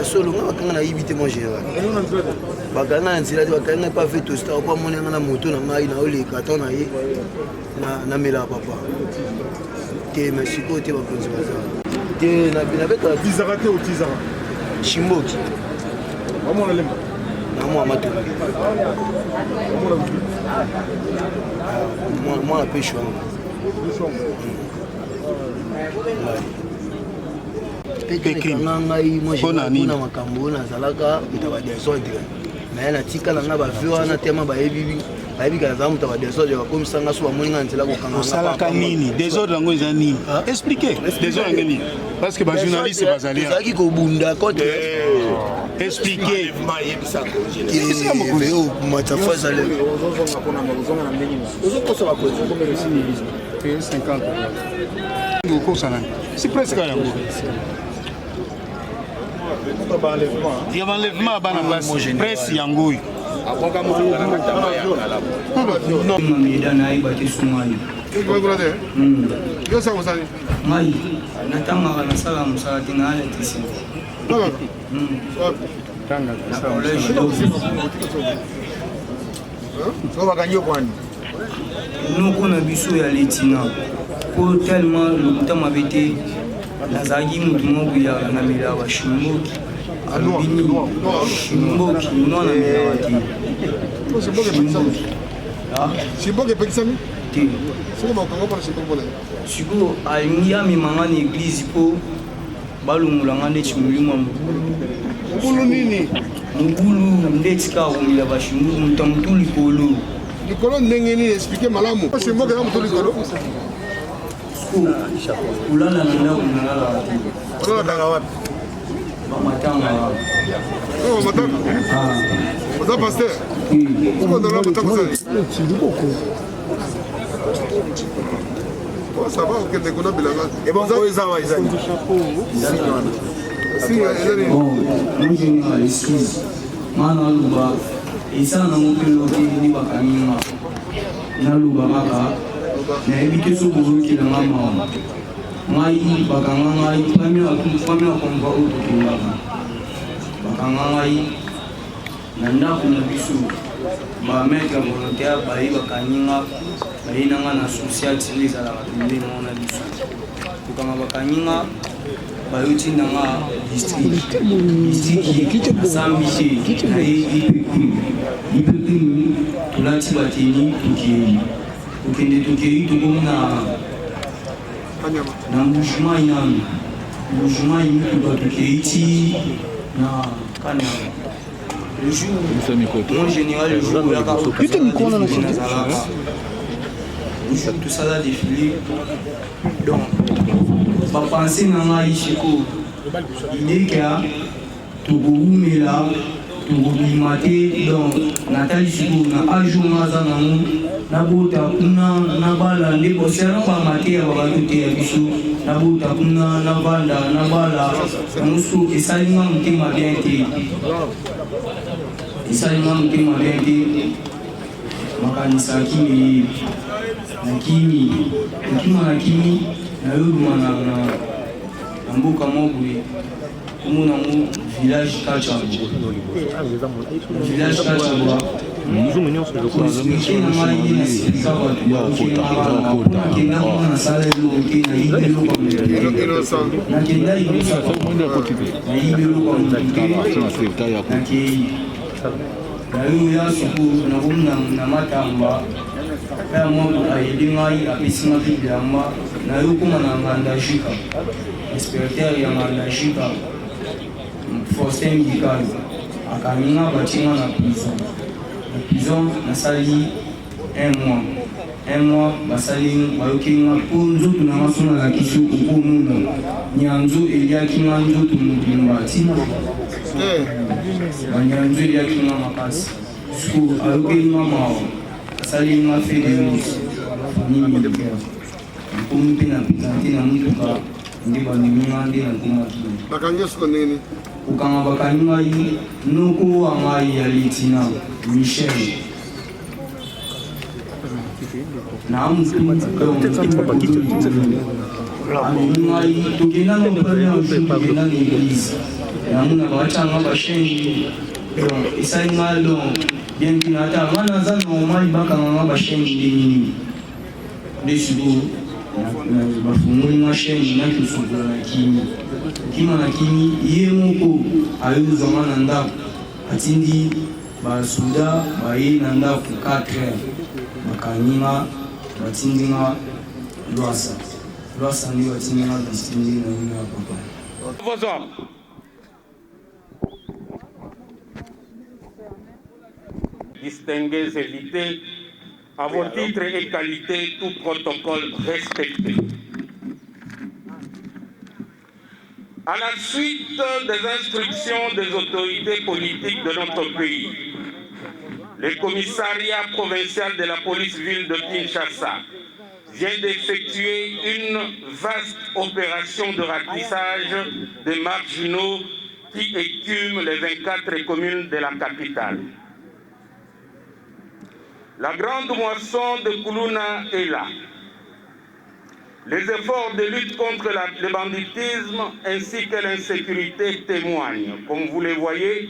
Solo quand on a évité mon général. Bakanga nzila bakanga pas fait tout ça pas mon na moto na ngai na ole katon na ye na mela papa. Te Mexico te bakonzi baza. Te na beta Tizara te o Tizara. Chimboki. Vraiment la lemba. Na moi amato. Moi la pêche. Ngai moi je na makambo na zalaka itaba desordre mais na tika na nga ba viwa na tema ba ebibi bayebi kana za muta ba desordre ba komisa nga so ba moninga nzela ko kanga salaka nini desordre ngo eza nini expliquer desordre ngeni parce que ba journaliste bazali ezaki ko bunda kote expliquer c'est comme ko mata face ale c'est presque yango. Il y a l'enlèvement à Banabas, presse Yangoui. Non, mais il y a des soumani. Tellement le temps m'avait été nazaki mutu moko ya na mela wa shimoki alobini shimoki no na mela wa Shimoki pekisami te siko bakanga para shimoki siko alingi amemanga na église po balungulanga ndeti mulimo mukulu nini mukulu ndeti ka umila ba shimoki mutamtu likolo likolo ndenge nini expliquer malamu shimoki ya mutu likolo ulala na ndao unalala ulala danga wapi mamatanga oh matanga oza pasteur uko ndala matanga sana chidiboko oh ça va okende kuna bilanga et bon ça eza wa izani si ezani bon moi excuse mana luba isana mukelo ni bakamima na luba kaka na éviter ce boulot qui est dans ma maman. Moi, bakanga premier combat au Tokyo. Bakanga nanda kuna bisu. Ba mettre volontaire ba bakanyinga bainanga na social tiliza la batinde mona bisu. Bakanga bakanyinga ba yuti nanga district sambishi na ipi tulati batini tuki ukende tukei tukomuna na mbushuma inami mbushuma imi tukei na kana le jour en général le jour la carte tout ça là défilé donc ba penser na ngai chiko idée que to boumela tokobima te donc natali sikoyo na ajour naza nango nabota kuna nabala nde bosera bamate ya babato te ya biso nabota kuna nabanda nabala yango so esalinga motema bien te esalinga motema bien te makanisa kimi na kimi ekima na kimi nayoluma na mboka moboye komona ngo village kachabo village kachabo na ngai nasika bato nakenda kuna nasala eloko te nayibi eloko nakenda ibosaka nayibi eloko ya motu te nakei nayo ya suku nakomona na matamba ya moto ayeli ngai apesinga mpe bilamba nayo koma na nganda jika inspecteur ya nganda jika Faustin Mikalo akaminga batinga na prison nasali un mois basali bayokinga mpo nzoto nanga so nalakisi okomona nyanzo eliakinga nzoto mobimba ntina banyanzo eliakinga makasi so ayokinga mawa asalinga fedemis famille militaire nakomi mpe na pitante na motuka nde baneminga nde nakomaki bakangi siko nini kokanga bakangi ngai noko wa ngai ya lieutenant Michel na mutu amemi ngai tokenda na mpane tokenda na église namona bacanga bashengi esali ngai donc bien kina ata nga naza normal bakanga nga bashengi nde nini nde sikoyo bafungoli nga sheni nakisokola na kimi okima na kimi ye moko ayozwanga na ndako atindi basoda baye na ndako 4 heures bakangi nga batindi nga lwasa nde batindi nga distindi na nini ya papa. Distingués invités, à vos titres et qualités, tout protocole respecté. À la suite des instructions des autorités politiques de notre pays, le commissariat provincial de la police-ville de Kinshasa vient d'effectuer une vaste opération de ratissage des marginaux qui écument les 24 communes de la capitale. La grande moisson de Koulouna est là. Les efforts de lutte contre le banditisme ainsi que l'insécurité témoignent. Comme vous les voyez,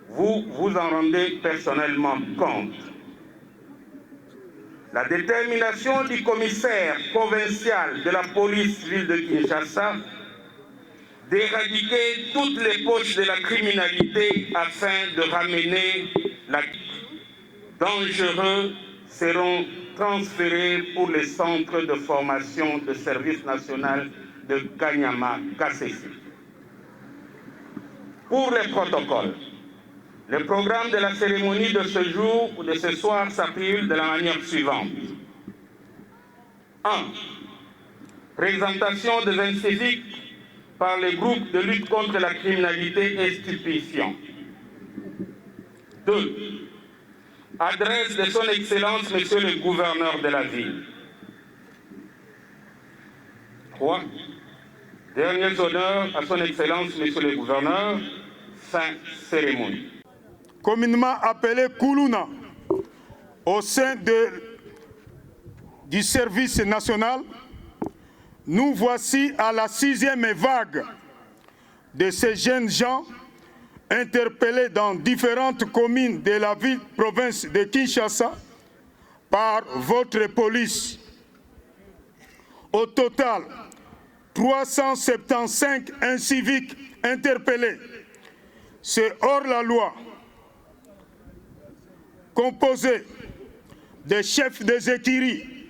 vous vous en rendez personnellement compte. La détermination du commissaire provincial de la police-ville de Kinshasa d'éradiquer toutes les poches de la criminalité afin de ramener la dangereux seront transférés pour les centres de formation de service national de Kanyama Kasese. Pour les protocoles, le programme de la cérémonie de ce jour ou de ce soir s'articule de la manière suivante. 1. Présentation des incivils par les groupes de lutte contre la criminalité et stupéfiants. 2. Adresse de son Excellence, Monsieur le gouverneur de la ville. 3. Derniers honneurs à son Excellence, Monsieur le gouverneur. Fin cérémonie. Communément appelé Koulouna, au sein du service national, nous voici à la 6e vague de ces jeunes gens interpellés dans différentes communes de la ville-province de Kinshasa par votre police. Au total, 375 inciviques interpellés. C'est hors la loi, composé des chefs des écuries,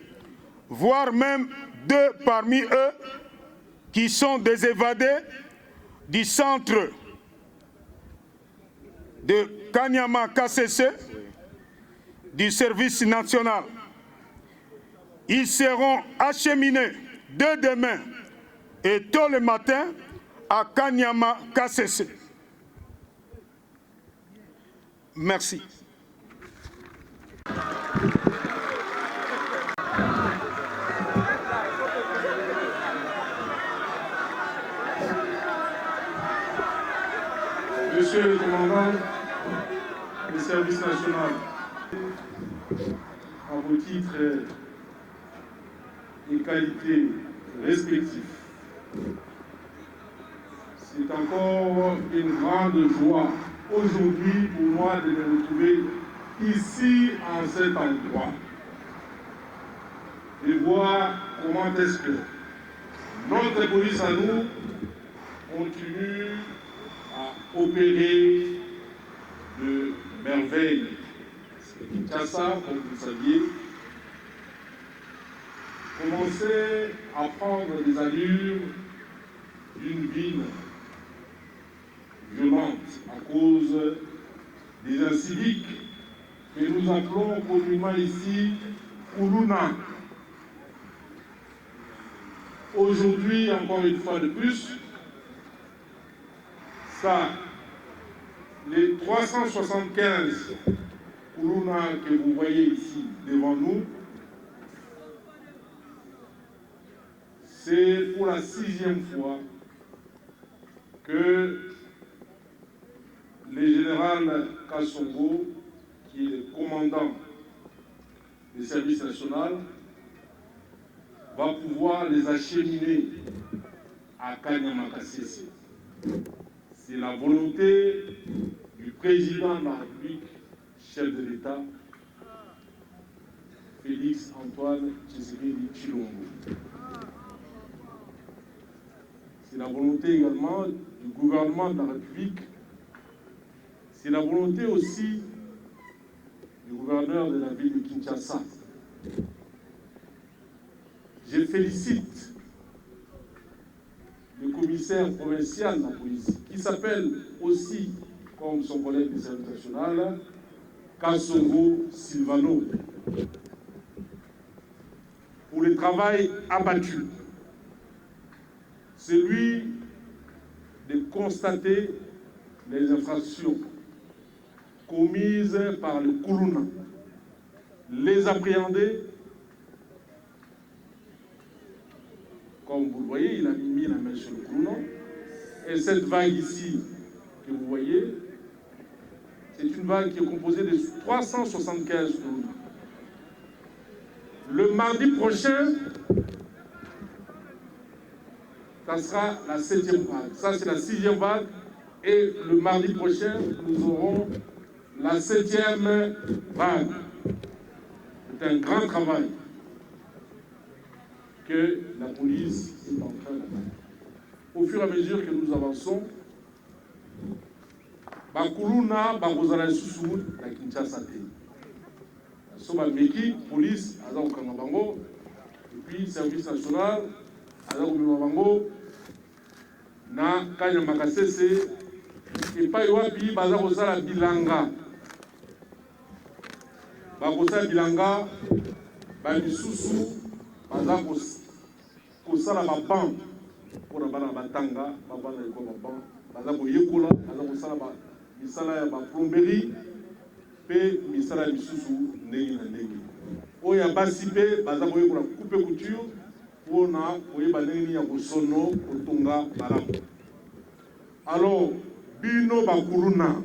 voire même 2 parmi eux qui sont des évadés du centre de Kanyama Kasese du service national. Ils seront acheminés dès demain et tôt le matin à Kanyama Kasese. Merci. Monsieur le commandant du service national, à vos titres et qualités respectifs, c'est encore une grande joie aujourd'hui pour moi de me retrouver ici en cet endroit et voir comment est-ce que notre police à nous continue à opérer de merveilles. Kinshasa, comme vous le saviez, commençait à prendre des allures d'une ville violente à cause des inciviques que nous appelons communément ici Kuluna. Aujourd'hui, encore une fois de plus, ça, les 375 Kuluna que vous voyez ici devant nous, c'est pour la 6e fois que le général Kassongo, qui est le commandant du service national, va pouvoir les acheminer à Kanyama-Kassese. C'est la volonté du président de la République, chef de l'État, Félix Antoine Tshisekedi Tshilombo. C'est la volonté également du gouvernement de la République. C'est la volonté aussi du gouverneur de la ville de Kinshasa. Je félicite le commissaire provincial de la police, qui s'appelle aussi, comme son collègue du service national, Kassongo Silvano, pour le travail abattu. C'est lui de constater les infractions commises par le Kuluna, les appréhender. Comme vous le voyez, il a mis la main sur le Kuluna. Et cette vague ici, que vous voyez, c'est une vague qui est composée de 375 Kuluna. Le mardi prochain, ça sera la 7e vague. Ça, c'est la 6e vague. Et le mardi prochain, nous aurons la 7e vague. C'est un grand travail que la police est en train de faire. Au fur et à mesure que nous avançons, Bakuluna, Barozala Soussou, la Kinshasa. Soba Meki, police, Azao Kangabango, et puis service national, Azao Kangabango, na Kanyama-Kassese, et pas Yoapi, Bazao Sala Bilanga. Bakosa Bilanga, Babisusu, Bazao Kosala Baban, pour la Batanga, Baban et Komaban, Bazao Yekola, Bazao Sala Misala Plomberie, pe Misala Misusu, Negi na Negi. Oya Basipe, Bazao Yekola coupe couture, pour na Oyeba Negi ya Kosono, Kotonga, Baram. Alors, Bino Bakuruna,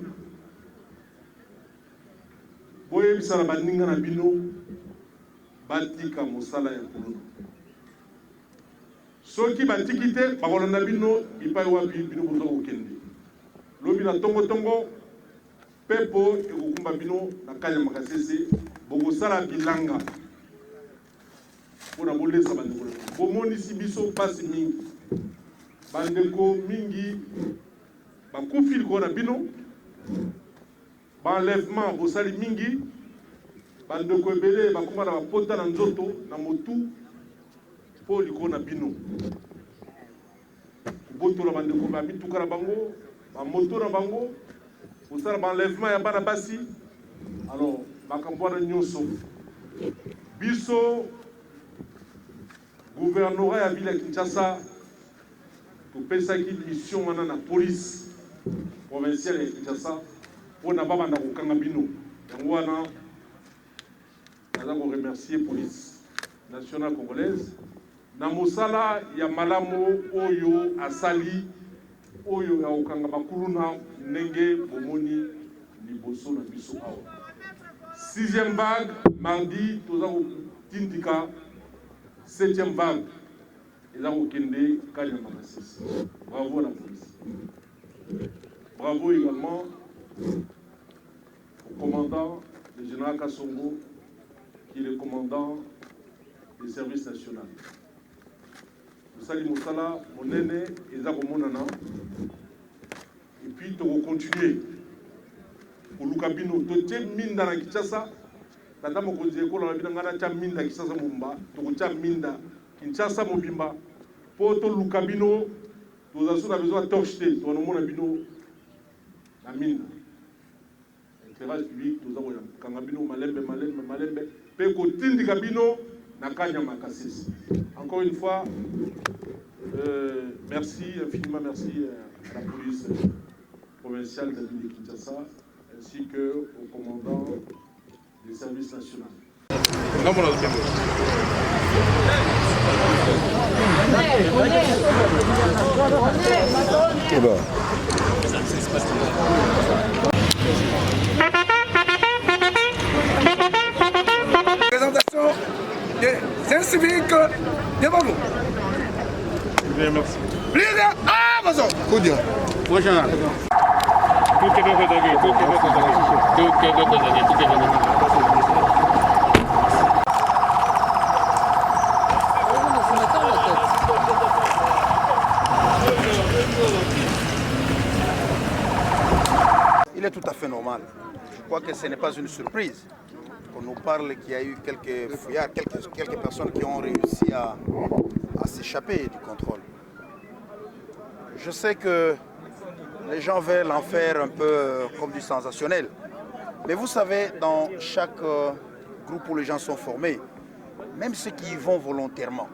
Boye Bisala Baninga na Bino, Batika Mosala ya Kuruna. Soki batikite, Bakolanda Bino, Ipai Wapi, Bino Bozo Okende. Lobi na Tongo, Pepo, Ekukumba Bino, na Kanyama-Kassese, Bokosala Bilanga. Pour la boule sa bandeko. Bomoni si biso pasi mingi. Bandeko mingi, bakufili kona bino, enlèvement bosali mingi, bandeko ebele bakuma na bapota na nzoto na motu po likona bino. Boto la bandeko ba mituka na bango, ba moto na bango, bosala ba enlèvement ya bana basi. Alors bakambo na nyonso. Biso gouvernorat ya ville ya Kinshasa topesaki mission wana na police provinciale ya Kinshasa mpona babanda Kangabino. Yangoana, nous avons remercié la police nationale congolaise. Namosala ya malamu oyo asali oyo ya okanga makuluna nenge bomoni liboso na biso awa. 6e vague, mardi, nous avons tindika 7e vague. Et là, au Kende, Kanyamamassis. Bravo à la police. Bravo également au commandant, le général Kassongo, qui est le commandant des services nationaux. Moussali Moussala, Monene, Ezako Monana. Et puis, tu vas continuer. Pour Lukabino, tu as minda na Kinshasa. Tata Mokonzi Ekola, tu as minda Kinshasa Mumba. Tu as minda Kinshasa Mobimba. Pour tout Lukabino, tu as besoin de torcher. Tu as besoin la mine. Éclairage public, tu as besoin de Kangabino, Malembe. Peko Tindi Kabino, Nakanya Makassis. Encore une fois, merci, infiniment merci à la police provinciale de la ville de Kinshasa, ainsi qu'au commandant des services nationaux. Présentation des inciviques devant vous. Bien, merci. Leader Amazon. Koudia. Il est tout à fait normal. Je crois que ce n'est pas une surprise qu'on nous parle qu'il y a eu quelques fouillards, quelques personnes qui ont réussi à s'échapper du contrôle. Je sais que les gens veulent en faire un peu comme du sensationnel. Mais vous savez, dans chaque groupe où les gens sont formés, même ceux qui y vont volontairement,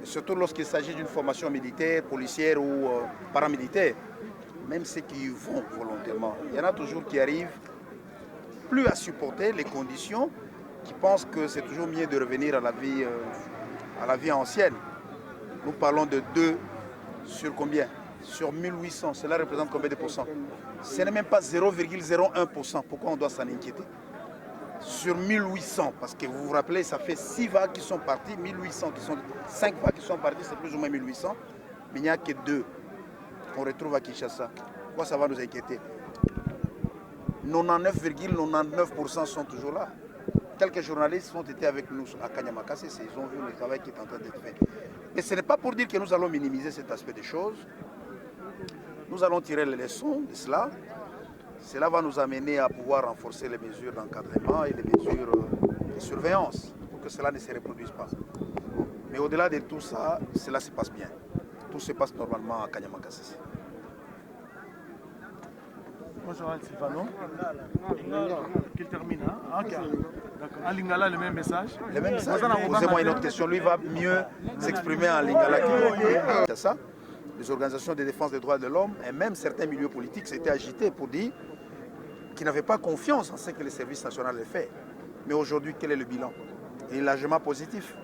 surtout lorsqu'il s'agit d'une formation militaire, policière ou paramilitaire, même ceux qui y vont volontairement, il y en a toujours qui arrivent plus à supporter les conditions, qui pensent que c'est toujours mieux de revenir à la vie ancienne. Nous parlons de 2 sur combien? Sur 1800, cela représente combien de pourcents? Ce n'est même pas 0,01%. Pourquoi on doit s'en inquiéter? Sur 1800, parce que vous vous rappelez, ça fait 6 vagues qui sont parties, 1800 qui sont 5 vagues qui sont parties, c'est plus ou moins 1800, mais il n'y a que 2 qu'on retrouve à Kinshasa. Pourquoi ça va nous inquiéter? 99,99% sont toujours là. Quelques journalistes ont été avec nous à Kanyamakassi, ils ont vu le travail qui est en train d'être fait. Mais ce n'est pas pour dire que nous allons minimiser cet aspect des choses. Nous allons tirer les leçons de cela. Cela va nous amener à pouvoir renforcer les mesures d'encadrement et les mesures de surveillance pour que cela ne se reproduise pas. Mais au-delà de tout ça, cela se passe bien. Tout se passe normalement à Kanyamakassi. Bonjour Sylvano. Qu'il termine. Hein? Okay. D'accord. En lingala, le même message. Le même message. Posez-moi une autre question. Lui va mieux s'exprimer en lingala. C'est ça. Les organisations de défense des droits de l'homme et même certains milieux politiques s'étaient agités pour dire qu'ils n'avaient pas confiance en ce que le service national a fait. Mais aujourd'hui, quel est le bilan? Il est largement positif.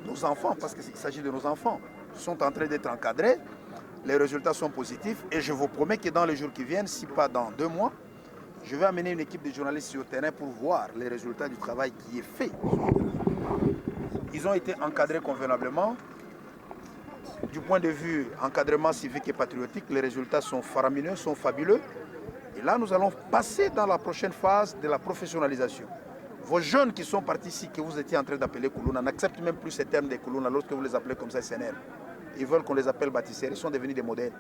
Nos enfants, parce qu'il s'agit de nos enfants, sont en train d'être encadrés. Les résultats sont positifs et je vous promets que dans les jours qui viennent, si pas dans 2 mois, je vais amener une équipe de journalistes sur le terrain pour voir les résultats du travail qui est fait. Ils ont été encadrés convenablement. Du point de vue encadrement civique et patriotique, les résultats sont faramineux, sont fabuleux. Et là, nous allons passer dans la prochaine phase de la professionnalisation. Vos jeunes qui sont partis ici, que vous étiez en train d'appeler Koulouna, n'acceptent même plus ces termes de Koulouna lorsque vous les appelez comme ça SNR. Ils veulent qu'on les appelle bâtisseurs, ils sont devenus des modèles.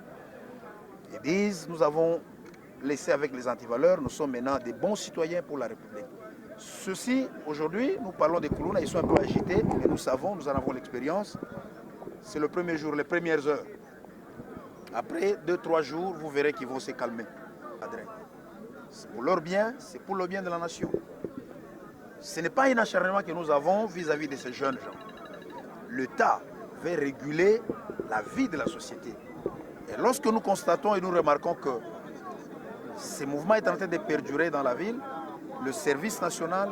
Ils disent, nous avons laissé avec les antivaleurs, nous sommes maintenant des bons citoyens pour la République. Ceux-ci, aujourd'hui, nous parlons des Koulouna, ils sont un peu agités, mais nous savons, nous en avons l'expérience. C'est le premier jour, les premières heures. Après 2-3 jours, vous verrez qu'ils vont se calmer. C'est pour leur bien, c'est pour le bien de la nation. Ce n'est pas un acharnement que nous avons vis-à-vis de ces jeunes gens. L'État veut réguler la vie de la société. Et lorsque nous constatons et nous remarquons que ce mouvement est en train de perdurer dans la ville, le service national,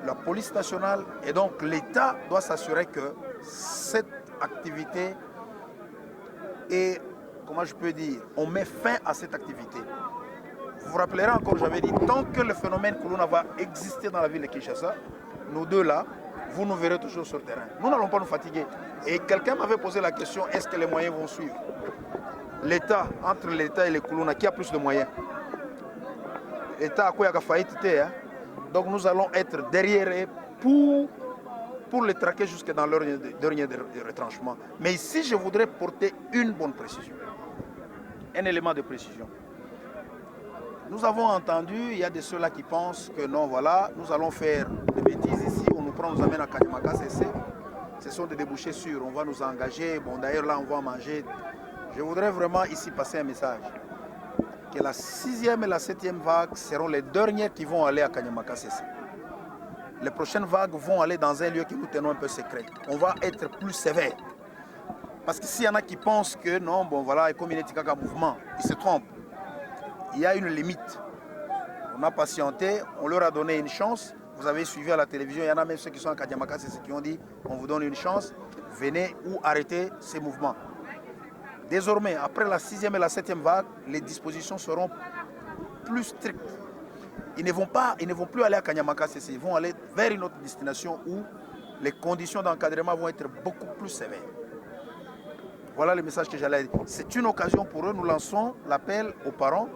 la police nationale, et donc l'État doit s'assurer que cette activité est, comment je peux dire, on met fin à cette activité. Vous vous rappellerez encore, j'avais dit, tant que le phénomène Kuluna va exister dans la ville de Kinshasa, nous deux là, vous nous verrez toujours sur le terrain. Nous n'allons pas nous fatiguer. Et quelqu'un m'avait posé la question, est-ce que les moyens vont suivre? L'État, entre l'État et les Kuluna, qui a plus de moyens? L'État a quoi il a failli. Donc nous allons être derrière eux pour les traquer jusque dans leur dernier retranchement. Mais ici, je voudrais porter une bonne précision. Un élément de précision. Nous avons entendu, il y a de ceux-là qui pensent que non, voilà, nous allons faire des bêtises ici, on nous prend, on nous amène à Kanyamaka, ce sont des débouchés sûrs, on va nous engager, bon d'ailleurs là on va manger. Je voudrais vraiment ici passer un message, que la 6e et la 7e vague seront les dernières qui vont aller à Kanyamaka CC. Les prochaines vagues vont aller dans un lieu que nous tenons un peu secret. On va être plus sévère. Parce que s'il y en a qui pensent que non, bon voilà, comme il est un mouvement, ils se trompent. Il y a une limite. On a patienté, on leur a donné une chance. Vous avez suivi à la télévision, il y en a même ceux qui sont à Kanyamaka, c'est ceux qui ont dit on vous donne une chance, venez ou arrêtez ces mouvements. Désormais, après la 6e et la 7e vague, les dispositions seront plus strictes. Ils ne vont plus aller à Kanyamaka CC, ils vont aller vers une autre destination où les conditions d'encadrement vont être beaucoup plus sévères. Voilà le message que j'allais dire. C'est une occasion pour eux, nous lançons l'appel aux parents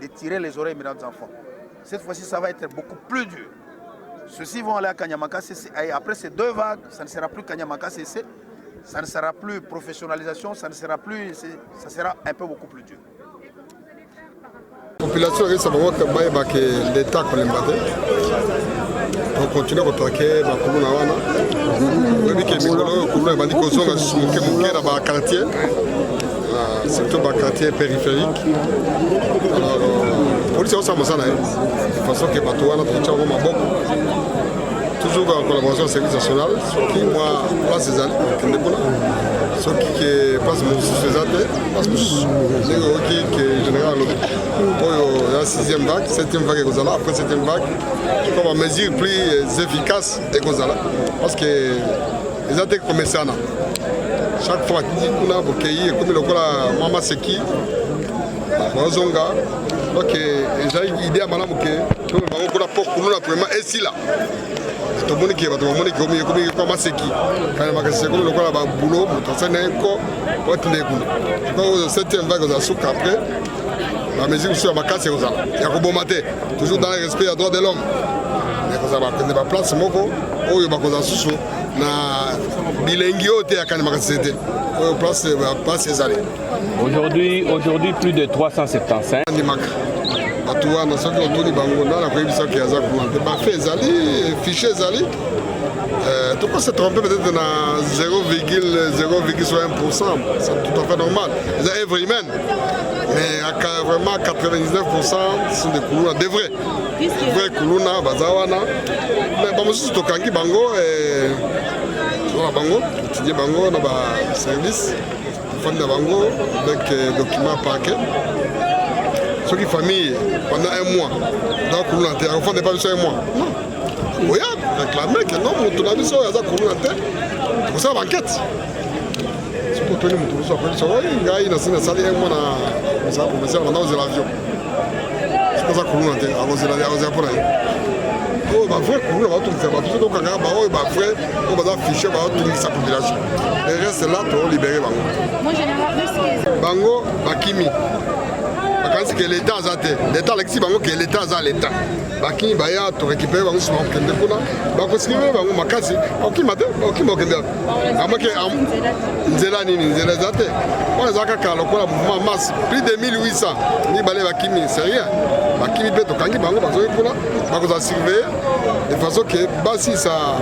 de tirer les oreilles de nos enfants. Cette fois-ci, ça va être beaucoup plus dur. Ceux-ci vont aller à Kanyamaka CC. Et après ces 2 vagues, ça ne sera plus Kanyamaka CC, ça ne sera plus professionnalisation, ça sera un peu beaucoup plus dur. La population risque de l'État pour continuer à traquer les quartier, surtout dans quartier périphérique. Alors, la police est de façon que toujours en collaboration avec le service national, ce qui moi place ces années, ce qui passe mon sous-faisate, parce que général, la 6e vague, 7e vague et après 7e vague, comme une mesure plus efficace et parce que les attaques commerciales, chaque fois qu'on a accueilli, comme le Mama Seki, Wazonga, donc j'ai une idée à madame que nous avons vraiment ici là. Tout le monde qui est comme Seki, quand il y a un boulot, pour être né. Quand 7e vague, on a souk après, la musique sur ma casse, il y a un bon matin, toujours dans le respect des droits de l'homme. Mais quand on a des places, il y a un sous na bilengio te akani makasete au place ces années. Aujourd'hui plus de 375 Atua na soki otuni bango na la koyebisa ki aza kumante ba fait ezali fichier ezali tout peut se tromper peut-être na 0,01%, c'est tout à fait normal. C'est œuvre humaine. Mais vraiment 99% sont des Kuluna, des vrais. Des vrais Kuluna, Bazawana. Mais bon, je suis tokangi bango et bango, étudier bango dans le service, faire de bango avec documents parquet. Ceux qui famille pendant un mois, donc Kuluna, on ne fait pas besoin un mois. Non. Oui, réclamer que non, mon tournage est à Kuluna. Pour ça, l'enquête. C'est pour tenir mon tournage. Il y a une salle un mois dans l'avion. C'est pour ça que Kuluna est à Kuluna. Oh, bah vrai, Kuluna va tout faire. Tout donc bah oh, bah vrai, on va afficher, bah tout sa population. Le reste là pour libérer Bango. Moi, généralement, Bango, Bakimi. Parce que l'État a été, l'État a dit que l'État a l'État. Bakimi, bah ya, tu récupères Bango sur le Kende Kuna. Bah parce que Bango Makasi, ok matin, ok Mokende. Amake Nzela Nini, Nzela Zate. On a Zaka le mouvement masse, plus de 1800. Ni balé Bakimi, c'est rien. Bakimi peut tokangi Bango, parce que Kuna, Bango a surveillé de façon que basi ça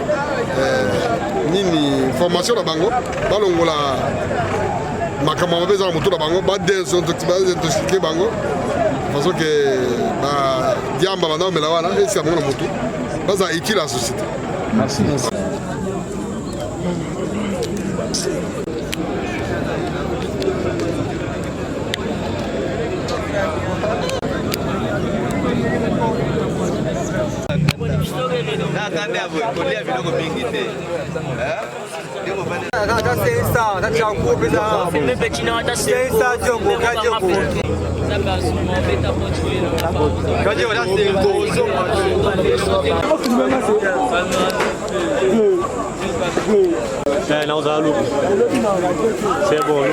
nini formation de Bango, balongola. Makamama pesa na mutu na bango ba désintoxiquer bango façon que ba diamba bana mela wana esi bango na mutu baza utile la société. Merci. C'est bon.